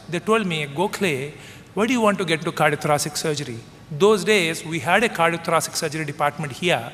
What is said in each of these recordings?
They told me, Gokhale, why do you want to get into cardiothoracic surgery? Those days, we had a cardiothoracic surgery department here.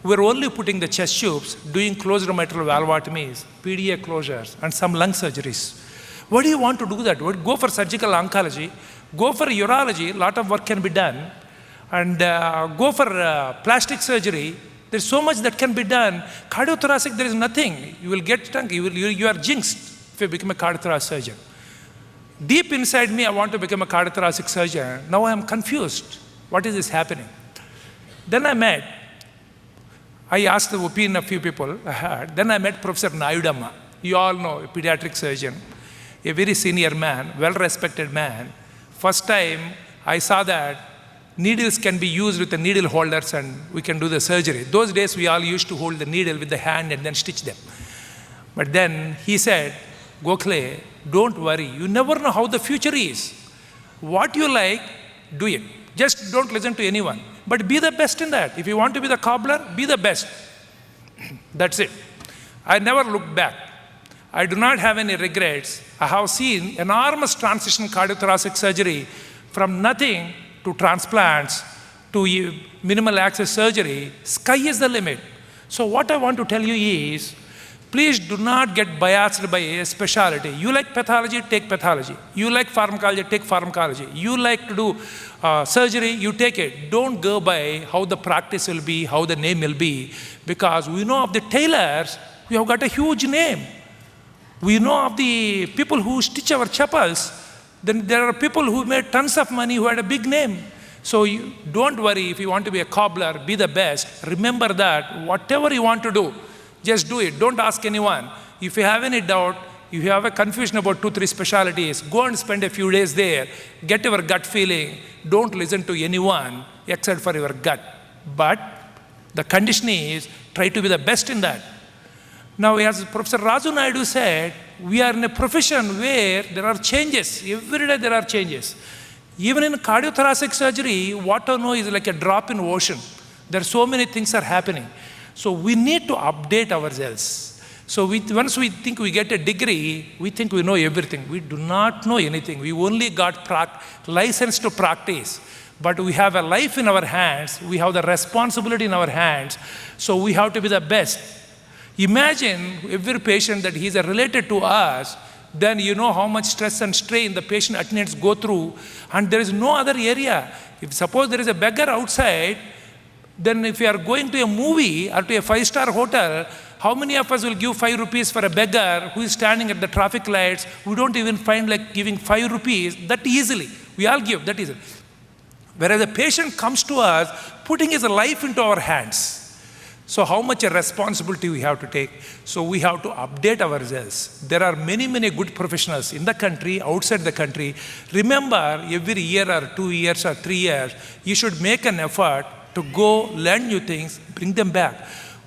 We were only putting the chest tubes, doing closed mitral valvotomies, PDA closures, and some lung surgeries. Why do you want to do that? Go for surgical oncology, go for urology, a lot of work can be done, and go for plastic surgery. There's so much that can be done. Cardiothoracic, there is nothing. You will get stung. You are jinxed if you become a cardiothoracic surgeon. Deep inside me, I want to become a cardiothoracic surgeon. Now I am confused. What is this happening? Then I asked the opinion of a few people I had. Then I met Professor Nayudamma. You all know, a pediatric surgeon, a very senior man, well-respected man. First time I saw that needles can be used with the needle holders and we can do the surgery. Those days we all used to hold the needle with the hand and then stitch them. But then he said, Gokhale, don't worry. You never know how the future is. What you like, do it. Just don't listen to anyone. But be the best in that. If you want to be the cobbler, be the best. That's it. I never looked back. I do not have any regrets. I have seen enormous transition in cardiothoracic surgery from nothing to transplants to minimal access surgery. Sky is the limit. So what I want to tell you is, please do not get biased by a specialty. You like pathology, take pathology. You like pharmacology, take pharmacology. You like to do surgery, you take it. Don't go by how the practice will be, how the name will be, because we know of the tailors, we have got a huge name. We know of the people who stitch our chappals. Then there are people who made tons of money who had a big name. So don't worry if you want to be a cobbler, be the best. Remember that whatever you want to do, just do it. Don't ask anyone. If you have any doubt, if you have a confusion about 2-3 specialties, go and spend a few days there. Get your gut feeling. Don't listen to anyone except for your gut. But the condition is try to be the best in that. Now, as Professor Raju Naidu said, we are in a profession where there are changes. Every day there are changes. Even in cardiothoracic surgery, what I know is like a drop in ocean. There are so many things are happening. So we need to update ourselves. So once we think we get a degree, we think we know everything. We do not know anything. We only got license to practice. But we have a life in our hands. We have the responsibility in our hands. So we have to be the best. Imagine every patient that is related to us, then you know how much stress and strain the patient attendants go through, and there is no other area. If suppose there is a beggar outside, then if you are going to a movie or to a 5-star hotel, how many of us will give 5 rupees for a beggar who is standing at the traffic lights? We don't even find like giving 5 rupees that easily. We all give that easily. Whereas a patient comes to us, putting his life into our hands. So how much a responsibility we have to take? So we have to update ourselves. There are many, many good professionals in the country, outside the country. Remember, every year or 2 years or 3 years, you should make an effort to go learn new things, bring them back.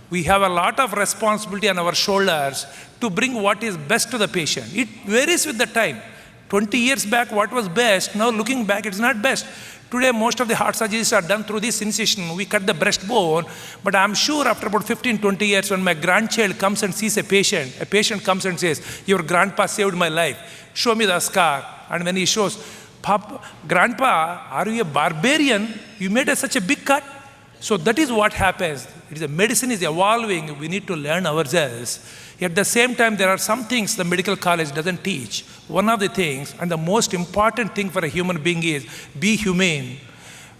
We have a lot of responsibility on our shoulders to bring what is best to the patient. It varies with the time. 20 years back, what was best? Now looking back, it's not best. Today, most of the heart surgeries are done through this incision. We cut the breastbone, but I'm sure after about 15, 20 years, when my grandchild comes and sees a patient comes and says, your grandpa saved my life. Show me the scar. And when he shows, Papa, Grandpa, are you a barbarian? You made such a big cut. So that is what happens. The medicine is evolving. We need to learn ourselves. At the same time, there are some things the medical college doesn't teach. One of the things, and the most important thing for a human being is be humane.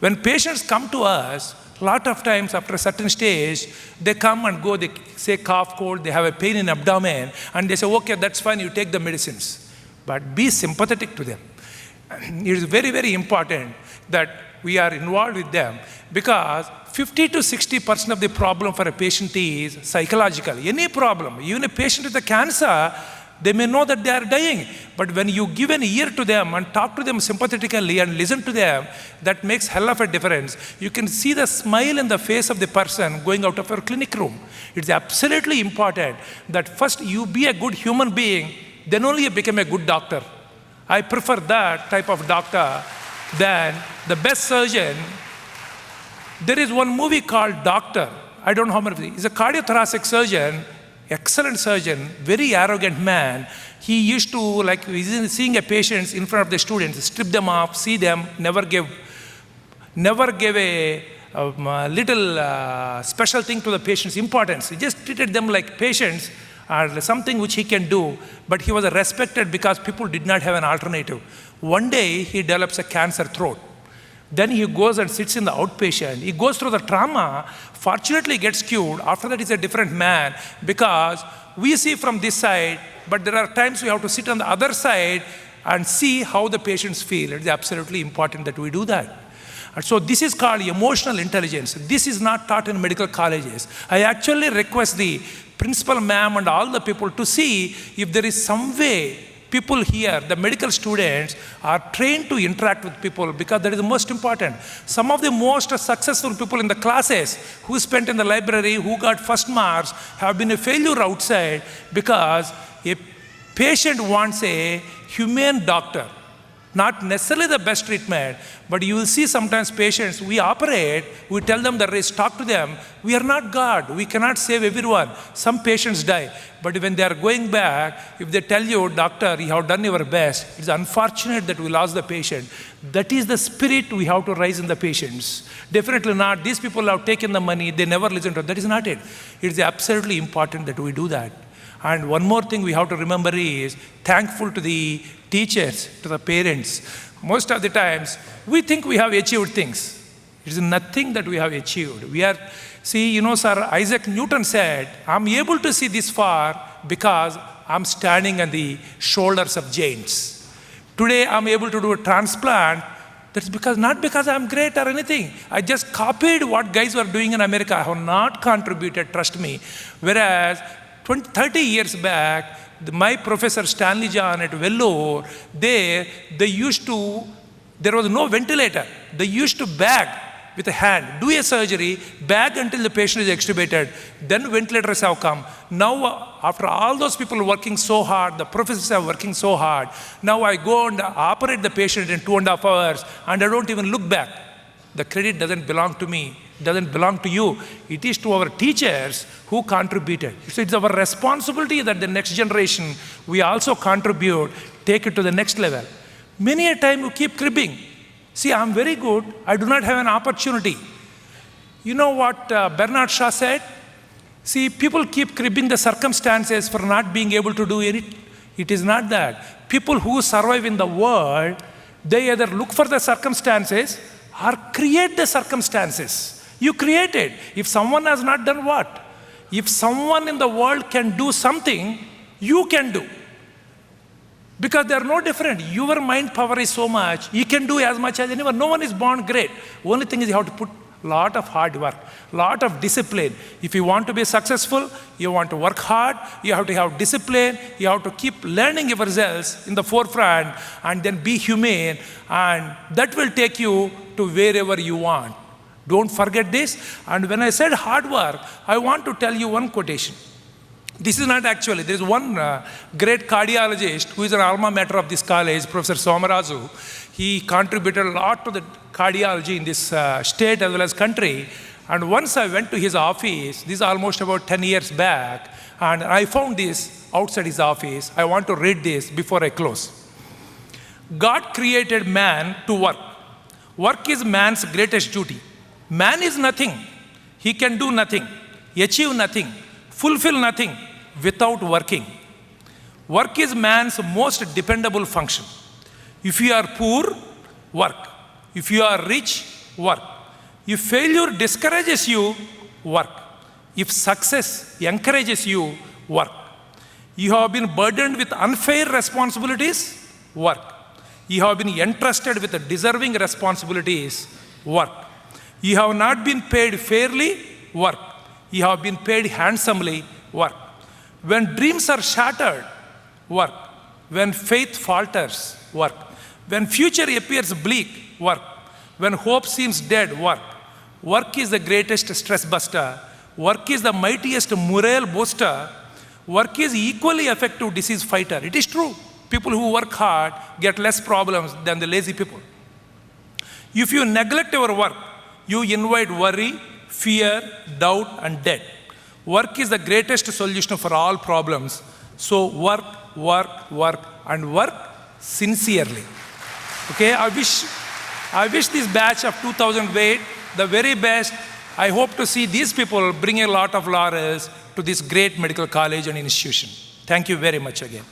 When patients come to us, a lot of times after a certain stage, they come and go, they say cough, cold, they have a pain in abdomen, and they say, okay, that's fine, you take the medicines. But be sympathetic to them. It is very, very important that we are involved with them, because 50 to 60% of the problem for a patient is psychological. Any problem, even a patient with a cancer, they may know that they are dying. But when you give an ear to them and talk to them sympathetically and listen to them, that makes hell of a difference. You can see the smile in the face of the person going out of your clinic room. It's absolutely important that first you be a good human being, then only you become a good doctor. I prefer that type of doctor than the best surgeon. There is one movie called Doctor. I don't know how many. He's a cardiothoracic surgeon. excellent surgeon, very arrogant man. He used to, like, seeing a patient in front of the students, strip them off, see them, never gave a little special thing to the patient's importance. He just treated them like patients or something which he can do, but he was respected because people did not have an alternative. One day, he develops a cancer throat. Then he goes and sits in the outpatient. He goes through the trauma, fortunately gets cured. After that, he's a different man because we see from this side, but there are times we have to sit on the other side and see how the patients feel. It's absolutely important that we do that. And so this is called emotional intelligence. This is not taught in medical colleges. I actually request the principal ma'am and all the people to see if there is some way people here, the medical students, are trained to interact with people because that is the most important. Some of the most successful people in the classes who spent in the library, who got first marks, have been a failure outside because a patient wants a humane doctor. Not necessarily the best treatment, but you will see sometimes patients, we operate, we tell them the risk, talk to them. We are not God. We cannot save everyone. Some patients die. But when they are going back, if they tell you, doctor, you have done your best, it's unfortunate that we lost the patient. That is the spirit we have to raise in the patients. Definitely not. These people have taken the money, they never listen to it. That is not it. It's absolutely important that we do that. And one more thing we have to remember is thankful to the teachers, to the parents. Most of the times, we think we have achieved things. It is nothing that we have achieved. Sir Isaac Newton said, I'm able to see this far because I'm standing on the shoulders of giants. Today, I'm able to do a transplant. That's because, not because I'm great or anything. I just copied what guys were doing in America. I have not contributed, trust me. Whereas, 30 years back, my professor Stanley John at Vellore, there was no ventilator. They used to bag with a hand, do a surgery, bag until the patient is extubated, then ventilators have come. Now, after all those people working so hard, the professors are working so hard, now I go and operate the patient in 2.5 hours, and I don't even look back. The credit doesn't belong to me. Doesn't belong to you. It is to our teachers who contributed. So it's our responsibility that the next generation, we also contribute, take it to the next level. Many a time you keep cribbing. See, I'm very good. I do not have an opportunity. You know what Bernard Shaw said? See, people keep cribbing the circumstances for not being able to do it. It is not that. People who survive in the world, they either look for the circumstances or create the circumstances. You create it. If someone has not done what? If someone in the world can do something, you can do. Because they are no different. Your mind power is so much, you can do as much as anyone. No one is born great. Only thing is you have to put a lot of hard work, lot of discipline. If you want to be successful, you want to work hard, you have to have discipline, you have to keep learning yourselves in the forefront and then be humane, and that will take you to wherever you want. Don't forget this. And when I said hard work, I want to tell you one quotation. This is not actually, there is one great cardiologist who is an alma mater of this college, Professor Somarazu. He contributed a lot to the cardiology in this state as well as country. And once I went to his office, this is almost about 10 years back, and I found this outside his office. I want to read this before I close. God created man to work. Work is man's greatest duty. Man is nothing. He can do nothing, achieve nothing, fulfill nothing without working. Work is man's most dependable function. If you are poor, work. If you are rich, work. If failure discourages you, work. If success encourages you, work. You have been burdened with unfair responsibilities, work. You have been entrusted with deserving responsibilities, work. You have not been paid fairly, work. You have been paid handsomely, work. When dreams are shattered, work. When faith falters, work. When future appears bleak, work. When hope seems dead, work. Work is the greatest stress buster. Work is the mightiest morale booster. Work is equally effective disease fighter. It is true. People who work hard get less problems than the lazy people. If you neglect your work, you invite worry, fear, doubt, and debt. Work is the greatest solution for all problems. So work, work, work, and work sincerely. Okay, I wish this batch of 2008 the very best. I hope to see these people bring a lot of laurels to this great medical college and institution. Thank you very much again.